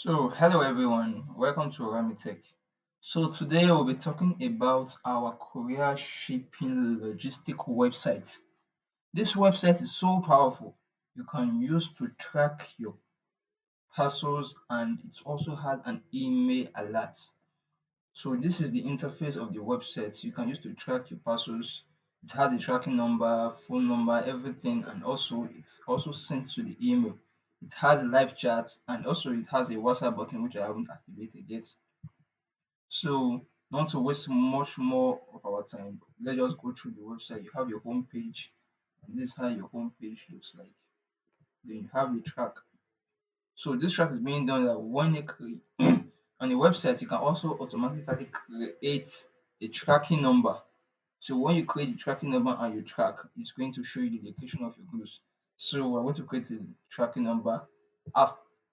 Hello everyone, welcome to Tech. Today we'll be talking about our Courier shipping logistic website. This website is so powerful. You can use to track your parcels and it also has an email alert. This is the interface of the website you can use to track your parcels. It has a tracking number, phone number, everything, and also it's also sent to the email. It has live chats and also it has a WhatsApp button which I haven't activated yet. Not to waste much more of our time, let's just go through the website. You have your home page, and this is how your home page looks like. Then you have a track. This track is being done that when you create on the website, you can also automatically create a tracking number. So when you create the tracking number and you track, it's going to show you the location of your goods. We're going to create a tracking number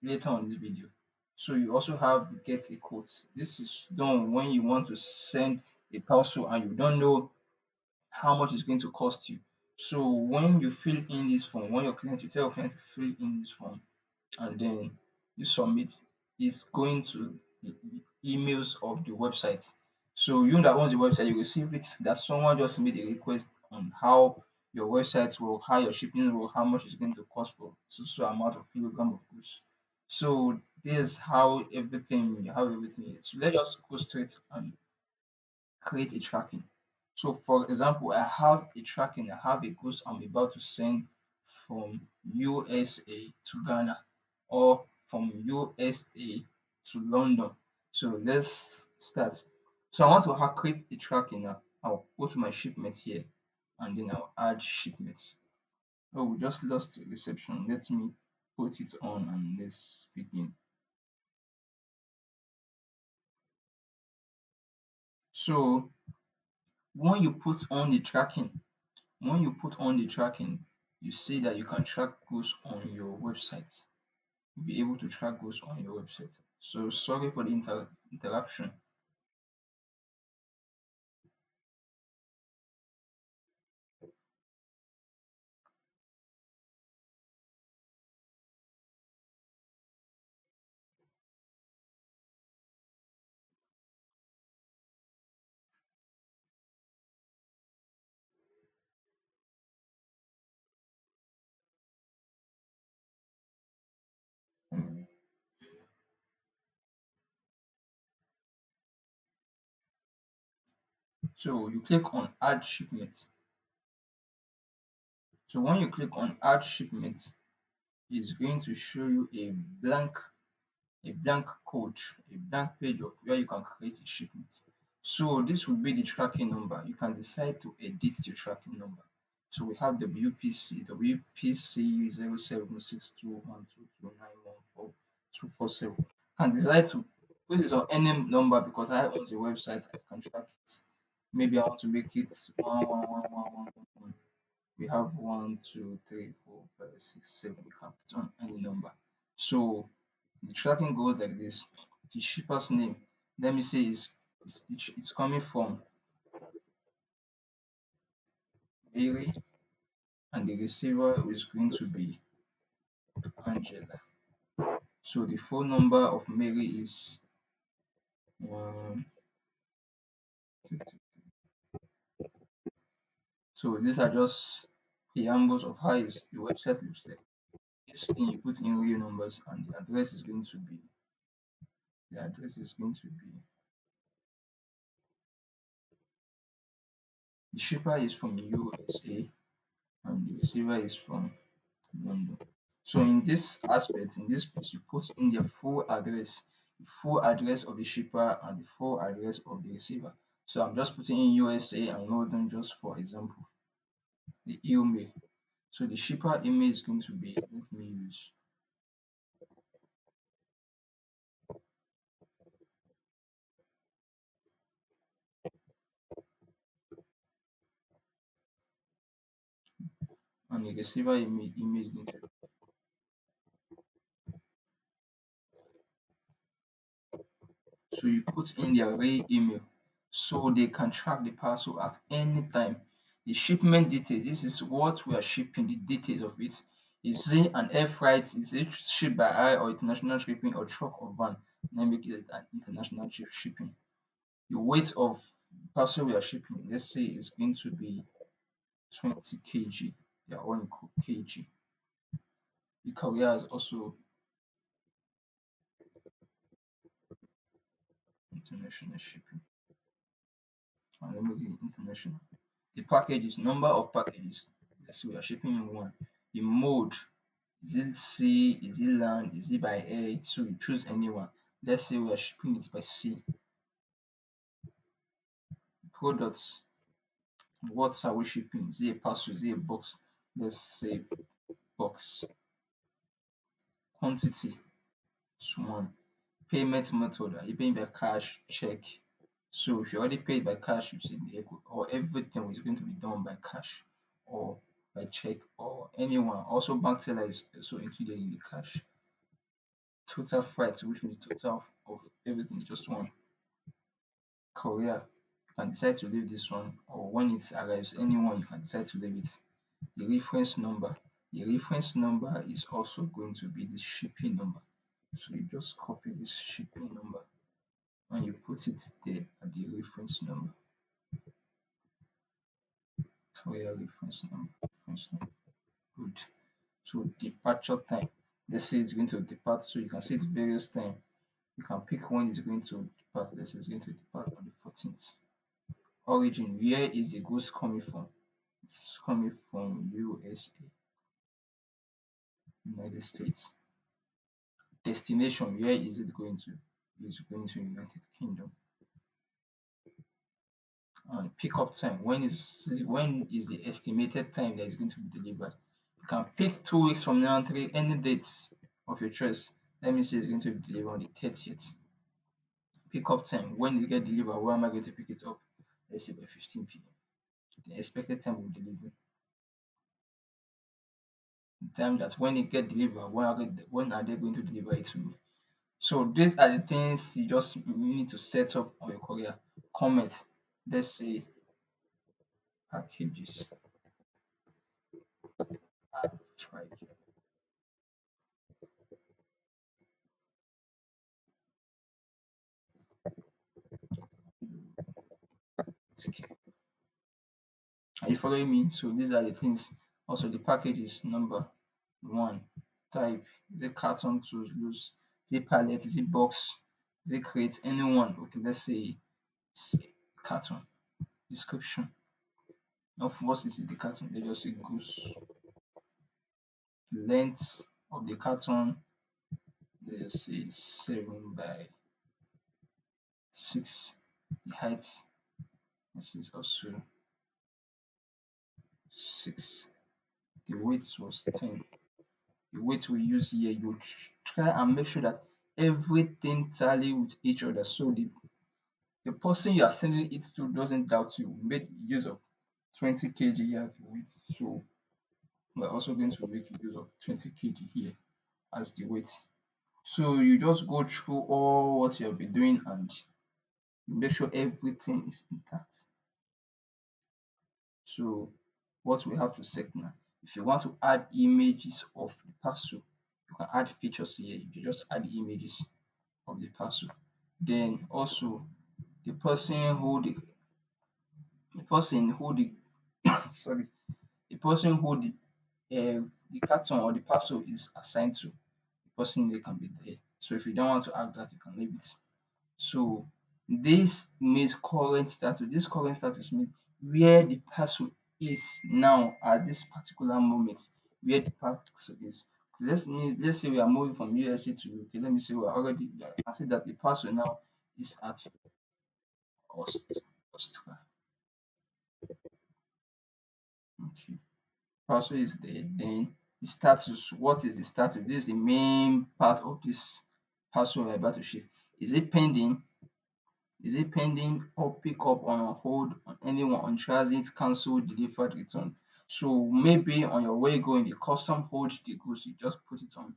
later on this video. You also have to get a quote. This is done when you want to send a parcel and you don't know how much it's going to cost you. When you fill in this form, when your client, you tell your client to fill in this form and then you submit, it's going to the emails of the website. You that owns the website, you receive it that someone just made a request on how your website will, how your shipping will, how much it's going to cost for so amount of kilogram of goods. This is how everything is. Let's just go straight and create a tracking. For example, I have a tracking, I have a goods I'm about to send from USA to Ghana or from USA to London. Let's start. I want to create a tracking now. I'll go to my shipment here and then I'll add shipment. Oh, we just lost the reception. Let me put it on and let's begin. So when you put on the tracking, when you put on the tracking, you see that you can track goods on your website. You'll be able to track goods on your website. Sorry for the interaction. You click on add shipment. When you click on add shipment, it's going to show you a blank code, a blank page of where you can create a shipment. This will be the tracking number. You can decide to edit your tracking number. We have WPC 0762122914 247. You can decide to put it on any number because I own the website. I can track it. Maybe I want to make it 111111. We have 1, 2, 3, 4, 5, 6, 7. We can put on any number. The tracking goes like this. The shipper's name, let me say, it's coming from Mary, and the receiver is going to be Angela. The phone number of Mary is 1. These are just preambles of how the website looks like. This thing you put in real numbers, and the address is going to be the shipper is from USA and the receiver is from London. In this aspect, in this place, you put in the full address of the shipper and the full address of the receiver. I'm just putting in USA and London just for example. The email. The shipper email is going to be, let me use, and the receiver email is going to be. You put in their real email so they can track the parcel at any time. The shipment details, this is what we are shipping, the details of it. Is it an air freight? Is it shipped by air or international shipping or truck or van? Then make it an international shipping. The weight of parcel we are shipping, let's say, is going to be 20 kg. Yeah, or in kg. The courier is also international shipping. And let me get international. The package is number of packages. Let's say we are shipping in one. The mode, is it sea, is it land, is it by air? So you choose anyone. Let's say we are shipping it by sea. Products, what are we shipping? Is it a parcel? Is it a box? Let's say box. Quantity is one. Payment method, are you paying by cash, check? So if you already paid by cash, you see the equal, or everything is going to be done by cash or by check or anyone. Also, bank teller is also included in the cash. Total freight, which means total of everything is just one. Courier, you can decide to leave this one, or when it arrives, anyone you can decide to leave it. The reference number. The reference number is also going to be the shipping number. So you just copy this shipping number and you put it there at the reference number. Courier reference number. Reference number. Good. So departure time. Let's say it's going to depart. So you can see the various time. You can pick when it's going to depart. Let's say it's going to depart on the 14th. Origin. Where is the goods coming from? It's coming from USA, United States. Destination. Where is it going to? It's going to United Kingdom. And pickup time. When is the estimated time that is going to be delivered? You can pick 2 weeks from now, any dates of your choice. Let me say it's going to be delivered on the 30th. Pickup time. When it get delivered, where am I going to pick it up? Let's say by 15 p.m. The expected time of delivery. The time that when it get delivered, when are they going to deliver it to me? So these are the things you just need to set up on your courier. Comment. Let's say packages are tried. Are you following me? So these are the things. Also, the packages number one, type, is it carton to loose, is it pallet, is it box, is it crate, anyone. Okay, let's say carton. Description of what is the carton. Let's just say goose. Length of the carton, let's just say 7 by 6. The height, this is also 6. The weight was 10. The weight we use here, you try and make sure that everything tally with each other. So the person you are sending it to doesn't doubt you. Make use of 20 kg as the weight. So we're also going to make use of 20 kg here as the weight. So you just go through all what you have been doing and make sure everything is intact. So what we have to set now, if you want to add images of the parcel, you can add features here. You just add images of the parcel. Then also the person who the person who the sorry, the person who the carton or the parcel is assigned to, the person they can be there. So if you don't want to add that, you can leave it. So this means current status. This current status means where the parcel is now at this particular moment, where the parcel is. Let's say we are moving from USA to UK. Let me say we are already. I can see that the parcel now is at Austria. Okay, parcel is there. Then the status. What is the status? This is the main part of this parcel we are about to ship. Is it pending? Is it pending or pick up on hold on anyone on transit, cancel, delivered, return? So maybe on your way going, the custom hold the goods, you just put it on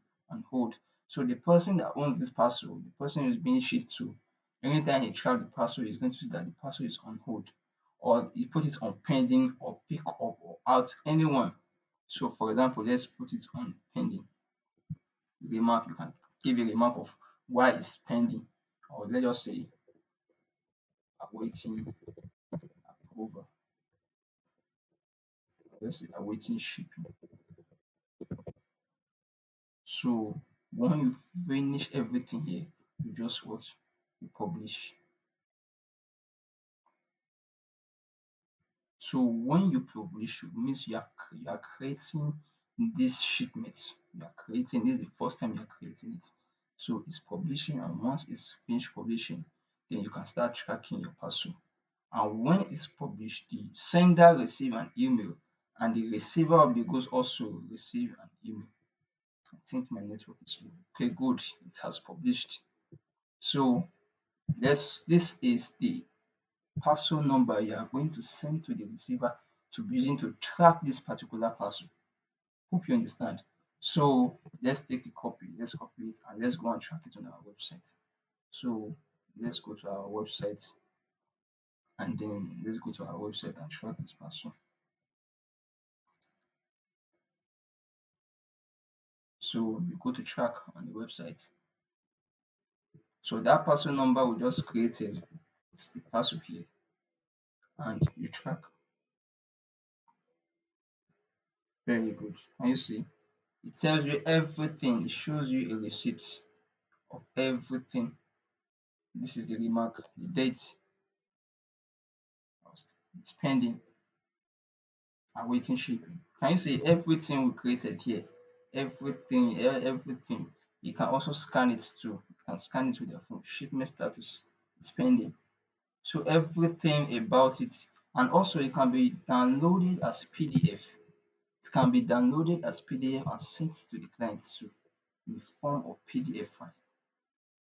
hold. So the person that owns this parcel, the person who's being shipped to, anytime he travel the parcel, he's going to see that the parcel is on hold. Or he put it on pending or pick up or out, anyone. So for example, let's put it on pending remark. You can give a remark of why it's pending, or let's just say awaiting approval. Let's say awaiting shipping. So when you finish everything here, you just what you publish. So when you publish, it means you are creating this shipment. You are creating this is the first time you are creating it. So it's publishing, and once it's finished publishing, then you can start tracking your parcel. And when it's published, the sender receive an email, and the receiver of the goods also receive an email. I think my network is slow. Okay, good. It has published. So this is the parcel number you are going to send to the receiver to be using to track this particular parcel. Hope you understand. So let's take the copy, let's copy it, and let's go and track it on our website. So let's go to our website, and then let's go to our website and track this parcel. So you go to track on the website. So that parcel number we just created, it's the parcel here, and you track. Very good. Can you see? It tells you everything. It shows you a receipt of everything. This is the remark, the date, it's pending, awaiting shipping. Can you see everything we created here? Everything. You can also scan it too. You can scan it with your phone. Shipment status, it's pending. So everything about it, and also it can be downloaded as PDF. It can be downloaded as PDF and sent to the client too in the form of PDF file.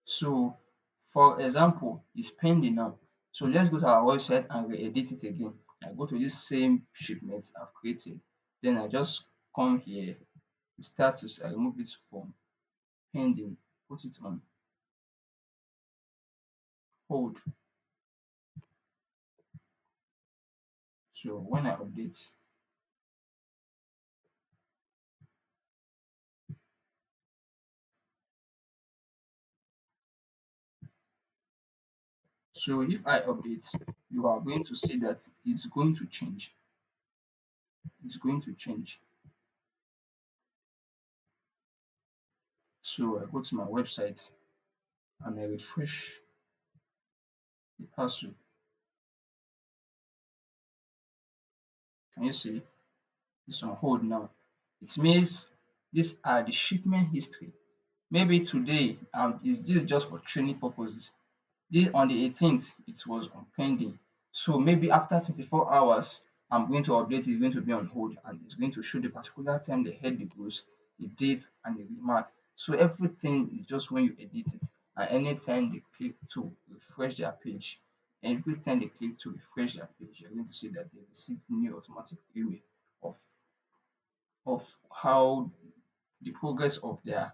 So for example, it's pending now. So let's go to our website and re-edit it again. I go to this same shipment I've created. Then I just come here, the status, I remove it from pending, put it on hold. So when I update, so if I update, you are going to see that it's going to change. It's going to change. So I go to my website and I refresh the password. Can you see? It's on hold now. It means these are the shipment history. Maybe today, is this just for training purposes? This on the 18th, it was on pending. So maybe after 24 hours, I'm going to update it's going to be on hold, and it's going to show the particular time they had the goods, the date, and the remark. So everything is just when you edit it, and anytime they click to refresh their page, every time they click to refresh their page, you're going to see that they receive new automatic email of how the progress of their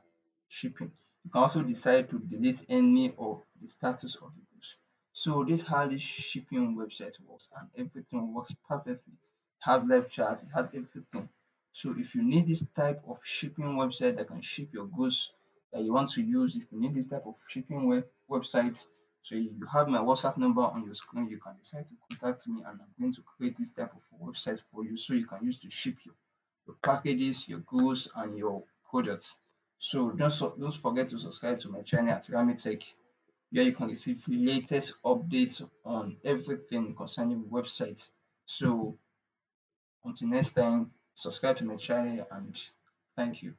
shipping. You can also decide to delete any of the status of the goods. So this is how this shipping website works, and everything works perfectly. It has live charts, it has everything. So if you need this type of shipping website that can ship your goods that you want to use, if you need this type of shipping website, so you have my WhatsApp number on your screen, you can decide to contact me, and I'm going to create this type of website for you so you can use to ship your packages, your goods, and your products. So don't forget to subscribe to my channel at Rami Tech, where you can receive latest updates on everything concerning websites. So until next time, subscribe to my channel and thank you.